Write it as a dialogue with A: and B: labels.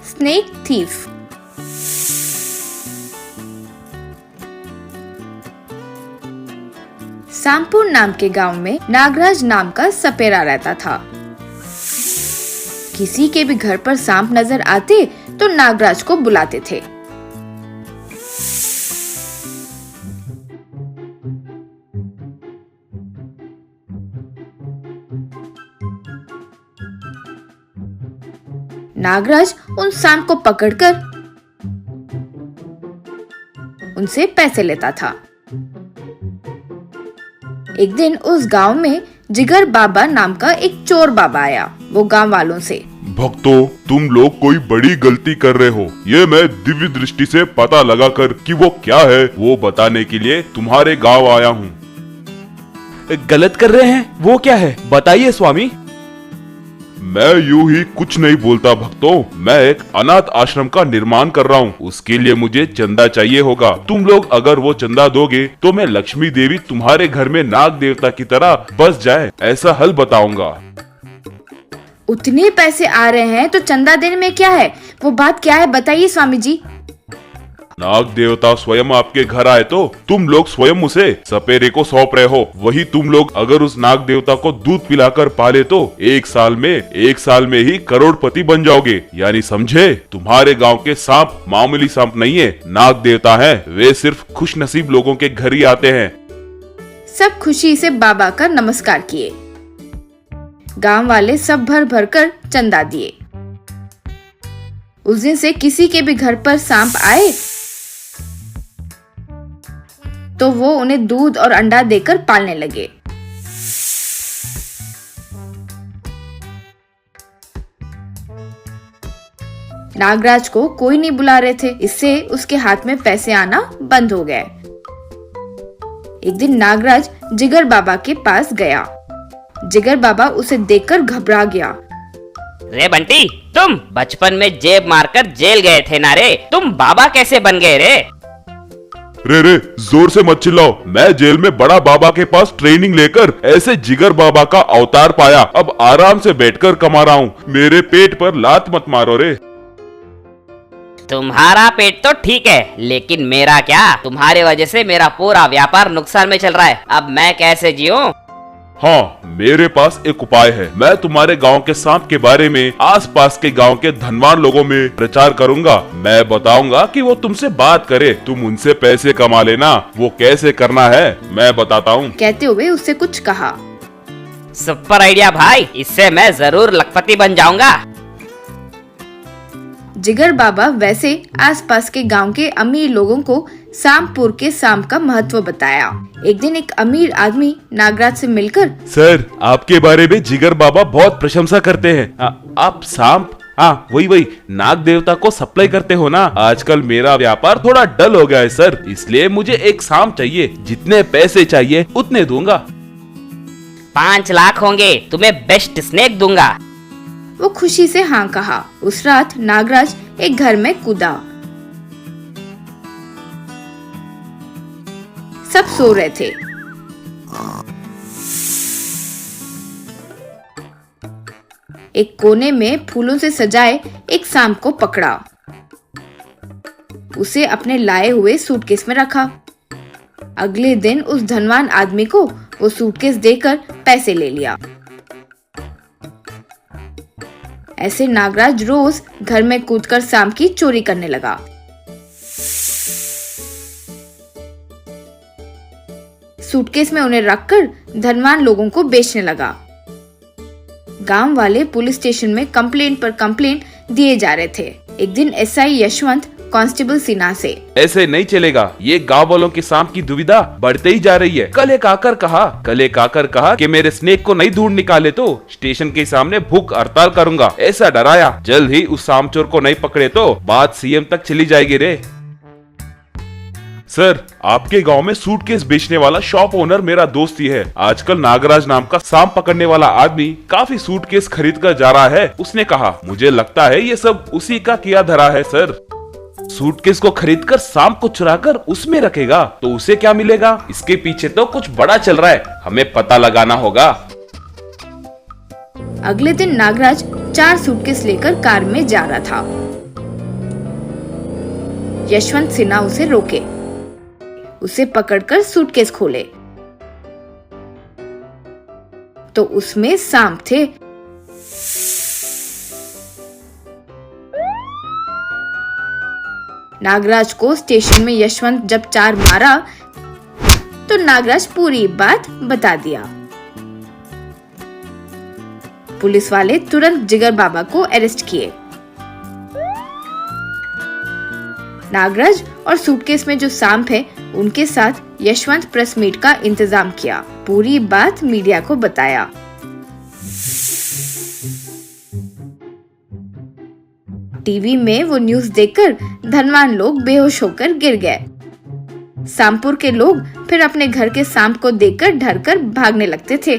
A: Snake thief. सांपुर नाम के गांव में नागराज नाम का सपेरा रहता था। किसी के भी घर पर सांप नजर आते तो नागराज को बुलाते थे। नागराज उन सांप को पकड़कर उनसे पैसे लेता था। एक दिन उस गांव में जिगर बाबा नाम का एक चोर बाबा आया। वो गांव वालों से,
B: भक्तों, तुम लोग कोई बड़ी गलती कर रहे हो। ये मैं दिव्य दृष्टि से पता लगाकर कि वो क्या है वो बताने के लिए तुम्हारे गांव आया हूँ।
C: गलत कर रहे हैं? वो क्या है, बताइए स्वामी।
B: मैं यूं ही कुछ नहीं बोलता भक्तों। मैं एक अनाथ आश्रम का निर्माण कर रहा हूँ। उसके लिए मुझे चंदा चाहिए होगा। तुम लोग अगर वो चंदा दोगे तो मैं लक्ष्मी देवी तुम्हारे घर में नाग देवता की तरह बस जाए, ऐसा हल बताऊंगा।
A: उतने पैसे आ रहे हैं तो चंदा देने में क्या है? वो बात क्या है, बताइए स्वामी जी।
B: नाग देवता स्वयं आपके घर आए तो तुम लोग स्वयं उसे सपेरे को सौंप रहे हो। वही तुम लोग अगर उस नाग देवता को दूध पिलाकर पाले तो एक साल में ही करोड़पति बन जाओगे। यानी समझे, तुम्हारे गांव के सांप मामूली सांप नहीं है, नाग देवता है। वे सिर्फ खुश नसीब लोगों के घर ही आते हैं।
A: सब खुशी से बाबा का नमस्कार किए। गांव वाले सब भर भर कर चंदा दिए। उस दिन से किसी के भी घर पर सांप आए तो वो उन्हें दूध और अंडा देकर पालने लगे। नागराज को कोई नहीं बुला रहे थे, इससे उसके हाथ में पैसे आना बंद हो गए। एक दिन नागराज जिगर बाबा के पास गया। जिगर बाबा उसे देखकर घबरा गया।
D: रे बंटी, तुम बचपन में जेब मारकर जेल गए थे ना रे, तुम बाबा कैसे बन गए रे?
B: रे जोर से मत चिल्लाओ। मैं जेल में बड़ा बाबा के पास ट्रेनिंग लेकर ऐसे जिगर बाबा का अवतार पाया। अब आराम से बैठकर कमा रहा हूँ। मेरे पेट पर लात मत मारो रे।
D: तुम्हारा पेट तो ठीक है, लेकिन मेरा क्या? तुम्हारे वजह से मेरा पूरा व्यापार नुकसान में चल रहा है। अब मैं कैसे जीऊं?
B: हाँ, मेरे पास एक उपाय है। मैं तुम्हारे गांव के सांप के बारे में आसपास के गांव के धनवान लोगों में प्रचार करूंगा। मैं बताऊंगा कि वो तुमसे बात करे, तुम उनसे पैसे कमा लेना। वो कैसे करना है मैं बताता हूँ।
A: कहते हुए उससे कुछ कहा।
D: सुपर आइडिया भाई, इससे मैं जरूर लखपति बन जाऊंगा।
A: जिगर बाबा वैसे आसपास के गांव के अमीर लोगों को सांपुर के सांप का महत्व बताया। एक दिन एक अमीर आदमी नागराज से मिलकर,
C: सर, आपके बारे में जिगर बाबा बहुत प्रशंसा करते हैं। आप सांप, हाँ वही नाग देवता को सप्लाई करते हो ना। आजकल मेरा व्यापार थोड़ा डल हो गया है सर, इसलिए मुझे एक सांप चाहिए। जितने पैसे चाहिए उतने दूंगा।
D: 5 लाख होंगे, तुम्हें बेस्ट स्नेक दूंगा।
A: वो खुशी से हाँ कहा। उस रात नागराज एक घर में कूदा। सब सो रहे थे। एक कोने में फूलों से सजाए एक सांप को पकड़ा। उसे अपने लाए हुए सूटकेस में रखा। अगले दिन उस धनवान आदमी को वो सूटकेस देकर पैसे ले लिया। ऐसे नागराज रोज घर में कूदकर सांप की चोरी करने लगा। सूटकेस में उन्हें रखकर धनवान लोगों को बेचने लगा। गांव वाले पुलिस स्टेशन में कंप्लेंट पर कंप्लेंट दिए जा रहे थे। एक दिन एसआई यशवंत कांस्टेबल सिन्हा से,
C: ऐसे नहीं चलेगा। ये गांव वालों के सांप की दुविधा बढ़ते ही जा रही है। कल एक आकर कहा कि मेरे स्नेक को नहीं ढूंढ निकाले तो स्टेशन के सामने भूख हड़ताल करूंगा। ऐसा डराया। जल्द ही उस सांप चोर को नहीं पकड़े तो बात सीएम तक चली जाएगी रे।
B: सर, आपके गांव में सूटकेस बेचने वाला शॉप ओनर मेरा दोस्त ही है। आजकल नागराज नाम का सांप पकड़ने वाला आदमी काफी सूटकेस खरीद कर जा रहा है। उसने कहा, मुझे लगता है ये सब उसी का किया धरा है सर।
C: सूटकेस को खरीदकर सांप को चुराकर उसमें रखेगा तो उसे क्या मिलेगा? इसके पीछे तो कुछ बड़ा चल रहा है, हमें पता लगाना होगा।
A: अगले दिन नागराज 4 सूटकेस लेकर कार में जा रहा था। यशवंत सिन्हा उसे रोके, उसे पकड़कर सूटकेस खोले तो उसमें सांप थे। नागराज को स्टेशन में यशवंत जब चार मारा तो नागराज पूरी बात बता दिया। पुलिस वाले तुरंत जिगर बाबा को अरेस्ट किए। नागराज और सूटकेस में जो सांप है उनके साथ यशवंत प्रेस मीट का इंतजाम किया, पूरी बात मीडिया को बताया। टीवी में वो न्यूज़ देखकर धनवान लोग बेहोश होकर गिर गए। सांपुर के लोग फिर अपने घर के सांप को देखकर डरकर भागने लगते थे।